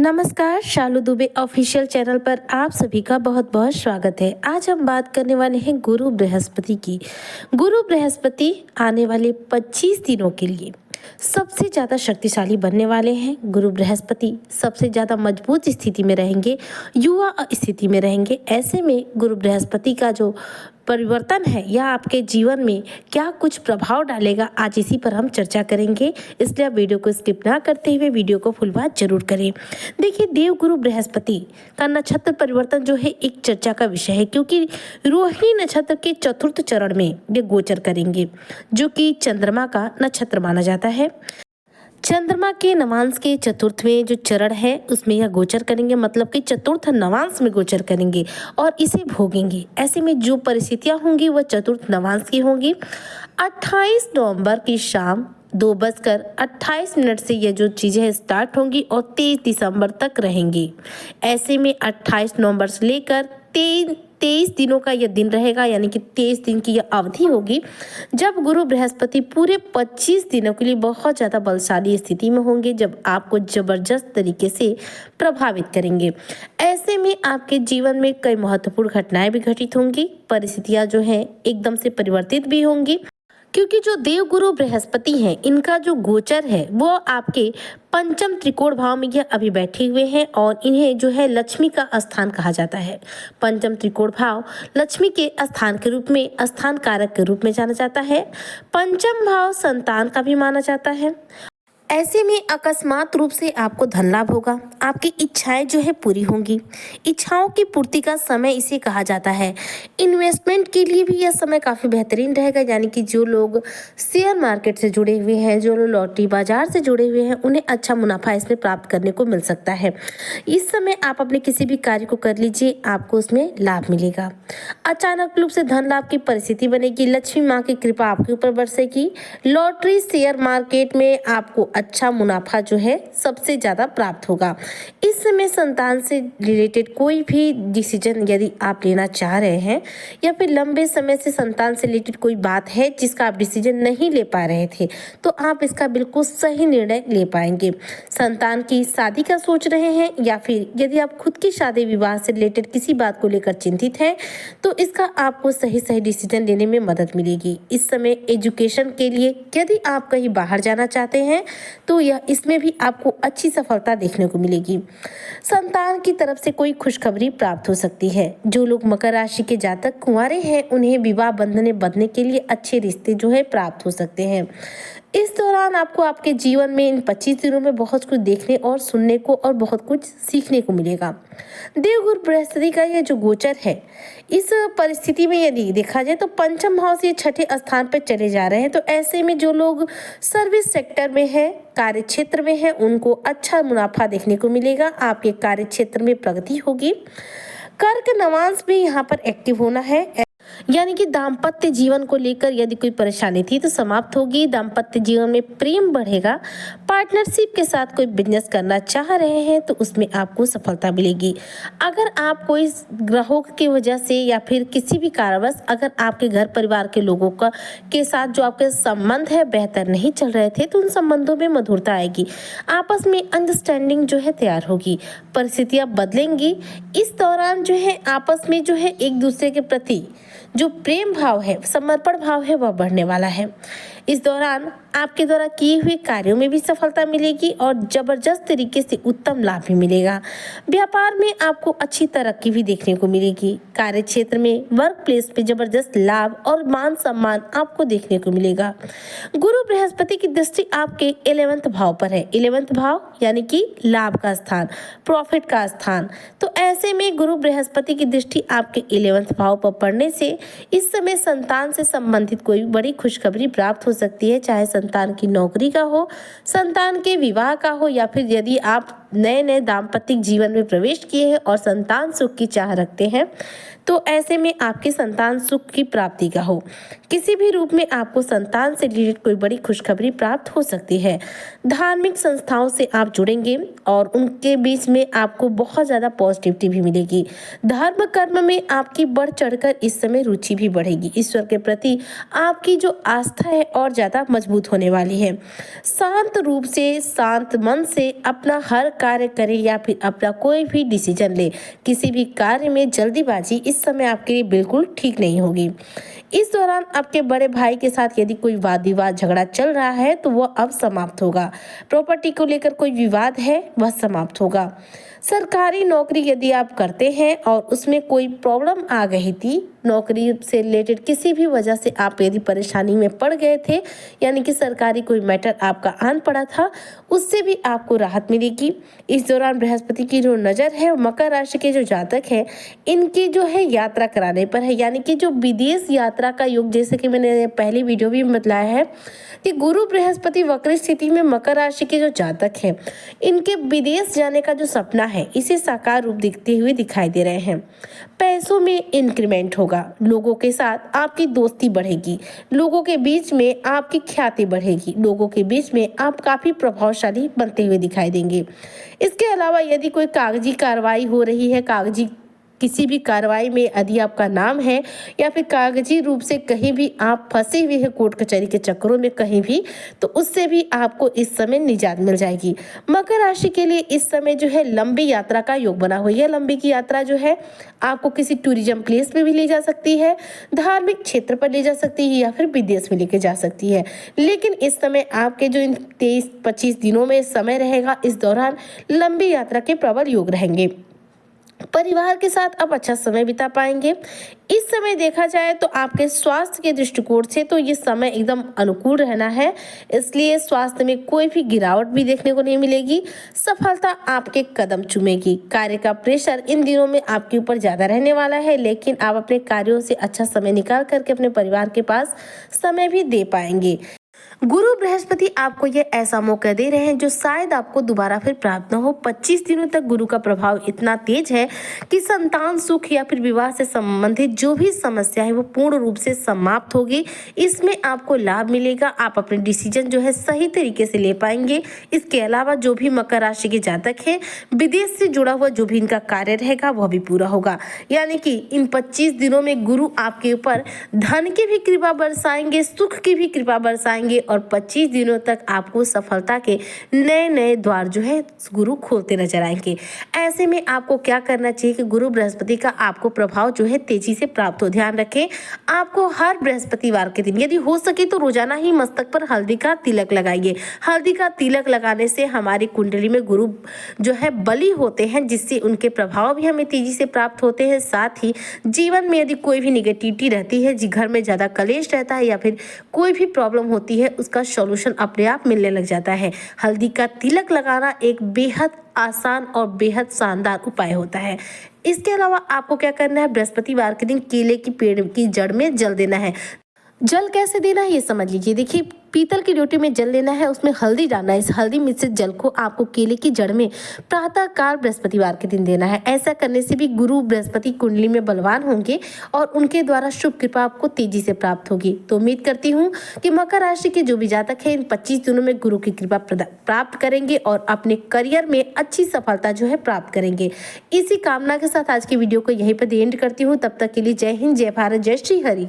नमस्कार, शालू Dubey official channel पर आप सभी का बहुत बहुत स्वागत है। आज हम बात करने वाले हैं गुरु बृहस्पति की। गुरु बृहस्पति आने वाले 25 दिनों के लिए सबसे ज़्यादा शक्तिशाली बनने वाले हैं। गुरु बृहस्पति सबसे ज़्यादा मजबूत स्थिति में रहेंगे, युवा स्थिति में रहेंगे। ऐसे में गुरु बृहस्पति का जो परिवर्तन है यह आपके जीवन में क्या कुछ प्रभाव डालेगा, आज इसी पर हम चर्चा करेंगे। इसलिए आप वीडियो को स्किप ना करते हुए वीडियो को फुल वॉच जरूर करें। देखिए, देवगुरु बृहस्पति का नक्षत्र परिवर्तन जो है एक चर्चा का विषय है, क्योंकि रोहिणी नक्षत्र के चतुर्थ चरण में ये गोचर करेंगे, जो कि चंद्रमा का नक्षत्र माना जाता है। चंद्रमा के नवांश के चतुर्थ में जो चरण है उसमें यह गोचर करेंगे, मतलब कि चतुर्थ नवांश में गोचर करेंगे और इसे भोगेंगे। ऐसे में जो परिस्थितियां होंगी वह चतुर्थ नवांश की होंगी। 28 नवंबर की शाम 2:28 से ये जो चीज़ें स्टार्ट होंगी और 23 दिसंबर तक रहेंगी। ऐसे में 28 नवंबर से लेकर 23 दिनों का यह दिन रहेगा, यानी कि 23 दिन की यह अवधि होगी जब गुरु बृहस्पति पूरे 25 दिनों के लिए बहुत ज़्यादा बलशाली स्थिति में होंगे, जब आपको जबरदस्त तरीके से प्रभावित करेंगे। ऐसे में आपके जीवन में कई महत्वपूर्ण घटनाएं भी घटित होंगी, परिस्थितियां जो हैं एकदम से परिवर्तित भी होंगी, क्योंकि जो देवगुरु बृहस्पति हैं इनका जो गोचर है वो आपके पंचम त्रिकोण भाव में यह अभी बैठे हुए हैं और इन्हें जो है लक्ष्मी का स्थान कहा जाता है। पंचम त्रिकोण भाव लक्ष्मी के स्थान के रूप में, स्थान कारक के रूप में जाना जाता है। पंचम भाव संतान का भी माना जाता है। ऐसे में अकस्मात रूप से आपको धन लाभ होगा, आपकी इच्छाएं जो है पूरी होंगी। इच्छाओं की पूर्ति का समय इसे कहा जाता है। इन्वेस्टमेंट के लिए भी यह समय काफ़ी बेहतरीन रहेगा, यानी कि जो लोग शेयर मार्केट से जुड़े हुए हैं, जो लोग लॉटरी बाजार से जुड़े हुए हैं, उन्हें अच्छा मुनाफा इसमें प्राप्त करने को मिल सकता है। इस समय आप अपने किसी भी कार्य को कर लीजिए, आपको उसमें लाभ मिलेगा। अचानक रूप से धन लाभ की परिस्थिति बनेगी, लक्ष्मी माँ की कृपा आपके ऊपर बरसेगी। लॉटरी, शेयर मार्केट में आपको अच्छा मुनाफा जो है सबसे ज़्यादा प्राप्त होगा। इस समय संतान से रिलेटेड कोई भी डिसीजन यदि आप लेना चाह रहे हैं, या फिर लंबे समय से संतान से रिलेटेड कोई बात है जिसका आप डिसीजन नहीं ले पा रहे थे, तो आप इसका बिल्कुल सही निर्णय ले पाएंगे। संतान की शादी का सोच रहे हैं, या फिर यदि आप खुद की शादी विवाह से रिलेटेड किसी बात को लेकर चिंतित हैं, तो इसका आपको सही डिसीजन लेने में मदद मिलेगी। इस समय एजुकेशन के लिए यदि आप कहीं बाहर जाना चाहते हैं तो यह इसमें भी आपको अच्छी सफलता देखने को मिलेगी। संतान की तरफ से कोई खुशखबरी प्राप्त हो सकती है। जो लोग मकर राशि के जातक कुंवारे हैं, उन्हें विवाह बंधन में बंधने के लिए अच्छे रिश्ते जो है प्राप्त हो सकते हैं। इस दौरान आपको आपके जीवन में इन 25 दिनों में बहुत कुछ देखने और सुनने को और बहुत कुछ सीखने को मिलेगा। देवगुरु बृहस्पति का यह जो गोचर है, इस परिस्थिति में यदि देखा जाए तो पंचम भाव से छठे स्थान पर चले जा रहे हैं। तो ऐसे में जो लोग सर्विस सेक्टर में है, कार्य क्षेत्र में है, उनको अच्छा मुनाफा देखने को मिलेगा। आपके कार्य क्षेत्र में प्रगति होगी। कर्क नवांश भी यहाँ पर एक्टिव होना है, यानी कि दाम्पत्य जीवन को लेकर यदि कोई परेशानी थी तो समाप्त होगी। दाम्पत्य जीवन में प्रेम बढ़ेगा। पार्टनरशिप के साथ कोई बिजनेस करना चाह रहे हैं तो उसमें आपको सफलता मिलेगी। अगर आप कोई ग्रहों की वजह से या फिर किसी भी कारणवश अगर आपके घर परिवार के लोगों का के साथ जो आपके संबंध है बेहतर नहीं चल रहे थे, तो उन संबंधों में मधुरता आएगी। आपस में अंडरस्टैंडिंग जो है तैयार होगी, परिस्थितियाँ बदलेंगी। इस दौरान जो है आपस में जो है एक दूसरे के प्रति जो प्रेम भाव है, समर्पण भाव है, वह बढ़ने वाला है। इस दौरान आपके द्वारा किए हुए कार्यों में भी सफलता मिलेगी और जबरदस्त तरीके से उत्तम लाभ भी मिलेगा। व्यापार में आपको अच्छी तरक्की भी देखने को मिलेगी। कार्य क्षेत्र में, वर्क प्लेस पे जबरदस्त लाभ और मान सम्मान आपको देखने को मिलेगा। गुरु बृहस्पति की दृष्टि आपके 11वें भाव पर है। 11वां भाव यानी कि लाभ का स्थान, प्रॉफिट का स्थान। तो ऐसे में गुरु बृहस्पति की दृष्टि आपके 11वें भाव पर पड़ने से इस समय संतान से संबंधित कोई बड़ी खुशखबरी प्राप्त हो सकती है, चाहे संतान की नौकरी का हो, संतान के विवाह का हो, या फिर यदि आप नए दाम्पत्य जीवन में प्रवेश किए हैं और संतान सुख की चाह रखते हैं तो ऐसे में आपके संतान सुख की प्राप्ति का हो। किसी भी रूप में आपको संतान से रिलेटेड कोई बड़ी खुशखबरी प्राप्त हो सकती है। धार्मिक संस्थाओं से आप जुड़ेंगे और उनके बीच में आपको बहुत ज़्यादा पॉजिटिविटी भी मिलेगी। धर्म कर्म में आपकी बढ़ चढ़कर इस समय रुचि भी बढ़ेगी। ईश्वर के प्रति आपकी जो आस्था है और ज़्यादा मजबूत होने वाली है। शांत रूप से, शांत मन से अपना हर कार्य करें या फिर अपना कोई भी डिसीजन ले। किसी भी कार्य में जल्दीबाजी इस समय आपके लिए बिल्कुल ठीक नहीं होगी। इस दौरान आपके बड़े भाई के साथ यदि कोई वाद विवाद झगड़ा चल रहा है तो वह अब समाप्त होगा। प्रॉपर्टी को लेकर कोई विवाद है वह समाप्त होगा। सरकारी नौकरी यदि आप करते हैं और उसमें कोई प्रॉब्लम आ गई थी, नौकरी से रिलेटेड किसी भी वजह से आप यदि परेशानी में पड़ गए थे, यानी कि सरकारी कोई मैटर आपका आन पड़ा था, उससे भी आपको राहत मिलेगी। इस दौरान बृहस्पति की जो नज़र है मकर राशि के जो जातक है इनकी जो है यात्रा कराने पर है, यानी कि जो विदेश यात्रा का योग, जैसे कि मैंने पहली वीडियो भी बताया है कि गुरु बृहस्पति वक्र स्थिति में मकर राशि के जो जातक हैं इनके विदेश जाने का जो सपना है इसे साकार रूप दिखते हुए दिखाई दे रहे हैं। पैसों में इंक्रीमेंट होगा, लोगों के साथ आपकी दोस्ती बढ़ेगी, लोगों के बीच में आपकी ख्याति बढ़ेगी, लोगों के बीच में आप काफी प्रभावशाली बनते हुए दिखाई देंगे। इसके अलावा यदि कोई कागजी कार्रवाई हो रही है, कागजी किसी भी कार्रवाई में यदि आपका नाम है या फिर कागजी रूप से कहीं भी आप फंसे हुए हैं कोर्ट कचहरी के चक्करों में कहीं भी, तो उससे भी आपको इस समय निजात मिल जाएगी। मकर राशि के लिए इस समय जो है लंबी यात्रा का योग बना हुआ है। लंबी की यात्रा जो है आपको किसी टूरिज्म प्लेस पे भी ले जा सकती है, धार्मिक क्षेत्र पर ले जा सकती है या फिर विदेश में लेके जा सकती है। लेकिन इस समय आपके जो इन 23-25 दिनों में समय रहेगा, इस दौरान लंबी यात्रा के प्रबल योग रहेंगे। परिवार के साथ आप अच्छा समय बिता पाएंगे। इस समय देखा जाए तो आपके स्वास्थ्य के दृष्टिकोण से तो ये समय एकदम अनुकूल रहना है, इसलिए स्वास्थ्य में कोई भी गिरावट भी देखने को नहीं मिलेगी। सफलता आपके कदम चूमेगी। कार्य का प्रेशर इन दिनों में आपके ऊपर ज्यादा रहने वाला है, लेकिन आप अपने कार्यों से अच्छा समय निकाल करके अपने परिवार के पास समय भी दे पाएंगे। गुरु बृहस्पति आपको ये ऐसा मौका दे रहे हैं जो शायद आपको दोबारा फिर प्राप्त न हो। 25 दिनों तक गुरु का प्रभाव इतना तेज है कि संतान सुख या फिर विवाह से संबंधित जो भी समस्या है वो पूर्ण रूप से समाप्त होगी। इसमें आपको लाभ मिलेगा, आप अपने डिसीजन जो है सही तरीके से ले पाएंगे। इसके अलावा जो भी मकर राशि के जातक है विदेश से जुड़ा हुआ जो भी इनका कार्य रहेगा वह भी पूरा होगा। यानी कि इन 25 दिनों में गुरु आपके ऊपर धन की भी कृपा बरसाएंगे, सुख की भी कृपा बरसाएंगे और 25 दिनों तक आपको सफलता के नए नए द्वार जो है गुरु खोलते नजर आएंगे। ऐसे में आपको क्या करना चाहिए कि गुरु बृहस्पति का आपको प्रभाव जो है तेजी से प्राप्त हो। ध्यान रखें, आपको हर बृहस्पतिवार के दिन यदि हो सके तो रोजाना ही मस्तक पर हल्दी का तिलक लगाइए। हल्दी का तिलक लगाने से हमारी कुंडली में गुरु जो है बली होते हैं, जिससे उनके प्रभाव भी हमें तेजी से प्राप्त होते हैं। साथ ही जीवन में यदि कोई भी निगेटिविटी रहती है, घर में ज्यादा कलेश रहता है या फिर कोई भी प्रॉब्लम होती है, उसका सॉल्यूशन अपने आप मिलने लग जाता है। हल्दी का तिलक लगाना एक बेहद आसान और बेहद शानदार उपाय होता है। इसके अलावा आपको क्या करना है, बृहस्पतिवार के दिन केले की पेड़ की जड़ में जल देना है। जल कैसे देना है ये समझ लीजिए। देखिए, पीतल की लोटे में जल लेना है, उसमें हल्दी डालना है। इस हल्दी मिश्रित जल को आपको केले की जड़ में प्रातःकाल बृहस्पतिवार के दिन देना है। ऐसा करने से भी गुरु बृहस्पति कुंडली में बलवान होंगे और उनके द्वारा शुभ कृपा आपको तेजी से प्राप्त होगी। तो उम्मीद करती हूँ कि मकर राशि के जो भी जातक है इन 25 दिनों में गुरु की कृपा प्राप्त करेंगे और अपने करियर में अच्छी सफलता जो है प्राप्त करेंगे। इसी कामना के साथ आज की वीडियो को यहीं पर एंड करती हूँ। तब तक के लिए जय हिंद, जय भारत, जय श्री हरि।